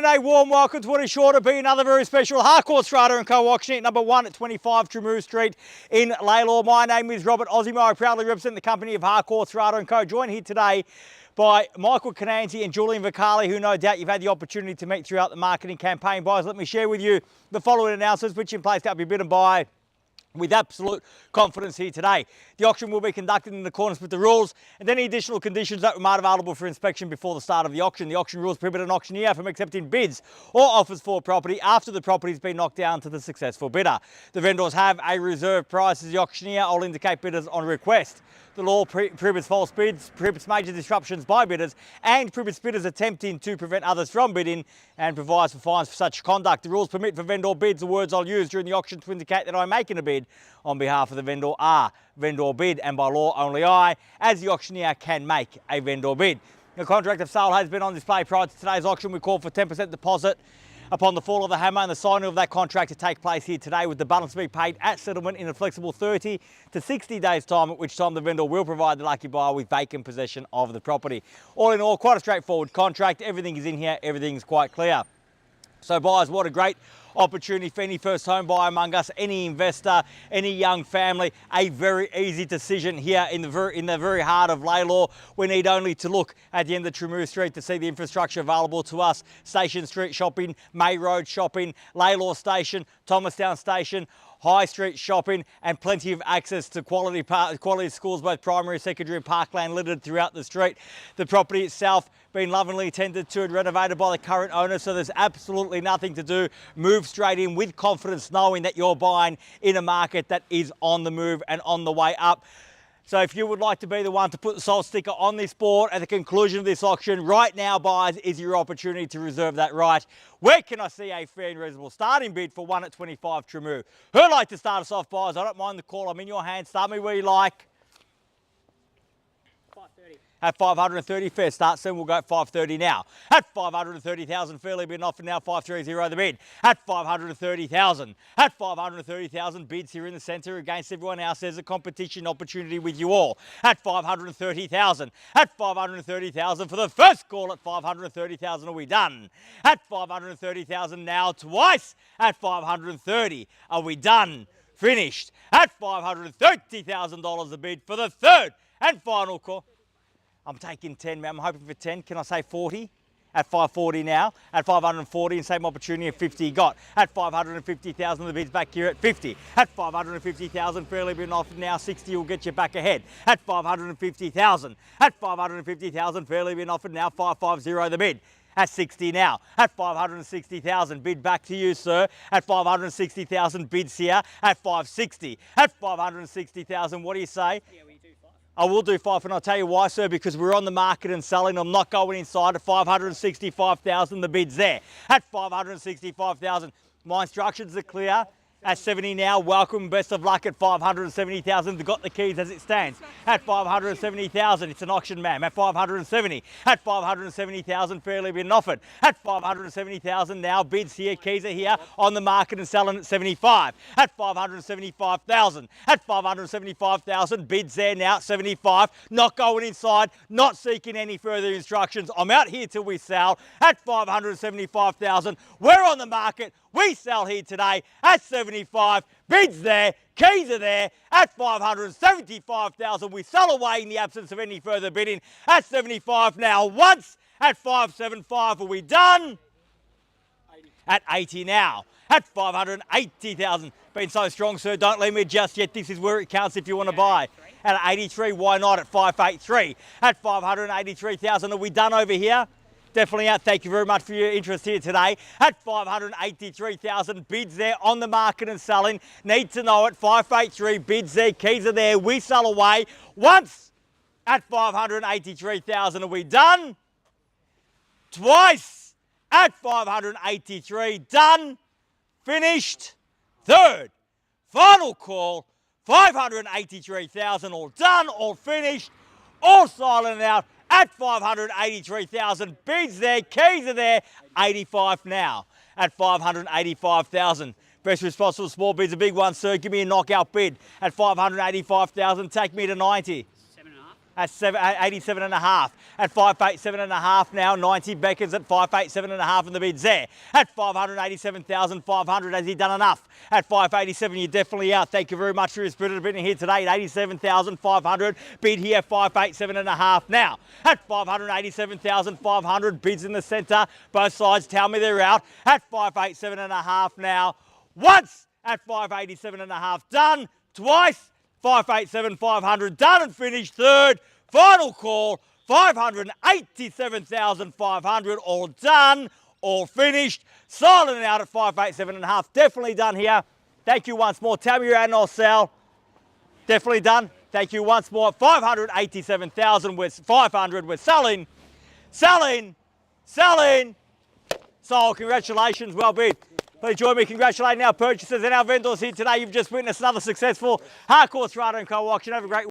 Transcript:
a warm welcome to what is sure to be another very special Harcourts Rata & Co auction at number 1 at 25 Tramoo Street in LALOR. My name is Robert Ozzimo. I proudly represent the company of Harcourts Rata & Co. Joined here today by Michael Cananzi and Julian Vocale, who no doubt you've had the opportunity to meet throughout the marketing campaign. Guys, let me share with you the following announcements, which in place can't be bid and buy with absolute confidence here today. The auction will be conducted in accordance with the rules and any additional conditions that were made available for inspection before the start of the auction. The auction rules prohibit an auctioneer from accepting bids or offers for property after the property has been knocked down to the successful bidder. The vendors have a reserve price as the auctioneer. I'll indicate bidders on request. The law prohibits false bids, prohibits major disruptions by bidders, and prohibits bidders attempting to prevent others from bidding, and provides for fines for such conduct. The rules permit for vendor bids. The words I'll use during the auction to indicate that I'm making a bid on behalf of the vendor are vendor bid, and by law only I, as the auctioneer, can make a vendor bid. The contract of sale has been on display prior to today's auction. We call for 10% deposit upon the fall of the hammer and the signing of that contract to take place here today, with the balance to be paid at settlement in a flexible 30 to 60 days time, at which time the vendor will provide the lucky buyer with vacant possession of the property. All in all, quite a straightforward contract. Everything is in here, everything's quite clear. So buyers, what a great opportunity for any first home buyer among us, any investor, any young family. A very easy decision here in the very heart of LALOR. We need only to look at the end of Tramoo Street to see the infrastructure available to us. Station Street shopping, May Road shopping, LALOR Station, Thomastown Station, High Street shopping, and plenty of access to quality schools, both primary, secondary and parkland littered throughout the street. The property itself been lovingly tended to and renovated by the current owner, so there's absolutely nothing to do. Move straight in with confidence, knowing that you're buying in a market that is on the move and on the way up. So if you would like to be the one to put the sold sticker on this board at the conclusion of this auction, right now, buyers, is your opportunity to reserve that right. Where can I see a fair and reasonable starting bid for 1 at 25 Tramoo? Who'd like to start us off, buyers? I don't mind the call. I'm in your hands. Start me where you like. 530. At 530, fair start, soon we'll go at 530 now. At 530,000, fairly bid offered now, 530 the bid. At 530,000. At 530,000, bids here in the centre against everyone else. There's a competition opportunity with you all. At 530,000. At 530,000 for the first call. At 530,000, are we done? At 530,000 now, twice. At 530, are we done? Finished. At $530,000 a bid for the third and final call. I'm taking 10, man. I'm hoping for 10. Can I say 40? At 540 now. At 540, and same opportunity at 50 got. At 550,000, the bid's back here at 50. At 550,000, fairly been offered now. 60 will get you back ahead. At 550,000. At 550,000, fairly been offered now. 550 the bid. At 60 now. At 560,000, bid back to you, sir. At 560,000, bids here. At 560. At 560,000, what do you say? Yeah, we do 5. I will do 5, and I'll tell you why, sir, because we're on the market and selling. I'm not going inside. At 565,000, the bid's there. At 565,000, my instructions are clear. At 70 now, welcome, best of luck. At 570,000, they've got the keys as it stands. At 570,000, it's an auction, ma'am. At 570. At 570,000, fairly been offered. At 570,000 now, bids here, keys are here, on the market and selling at 75. At 575,000. At 575,000, bids there now at 75. Not going inside, not seeking any further instructions. I'm out here till we sell. At 575,000, we're on the market. We sell here today at 75. Bids there, keys are there. At 575,000, we sell away in the absence of any further bidding. At 75 now, once. At 575, are we done? 80. At 80 now. At 580,000. Been so strong, sir, don't leave me just yet. This is where it counts if you want to buy. At 83, why not? At 583. At 583,000, are we done over here? Definitely out. Thank you very much for your interest here today. At 583,000, bids there on the market and selling. Need to know it. 583, bids there, keys are there. We sell away. Once. At 583,000, are we done? Twice. At 583, done. Finished. Third. Final call. 583,000, all done, all finished, all silent out. At 583,000, bids there, keys are there, 85 now. At 585,000, best responsible small bid's a big one, sir. Give me a knockout bid. At 585,000, take me to 90. 7.5. at 87.5. At 587.5 now, 90 beckons at 587.5 and the bid's there. At 587,500, has he done enough? At 587, you're definitely out. Thank you very much for your spirited bidding here today at 87,500. Bid here, 587.5 now. At 587,500, bids in the centre. Both sides tell me they're out. At 587.5 now. Once at 587.5, done. Twice, 587,500, done and finished. Third, final call, 587,500, all done, all finished. Silent and out at 587.5, definitely done here. Thank you once more. Tell me you're out and I'll sell. Definitely done. Thank you once more. 587,000 with 500. We're selling, selling, selling. Sold. Congratulations. Well bid. Please join me congratulating our purchasers and our vendors here today. You've just witnessed another successful Harcourts Rata & Co auction. Have a great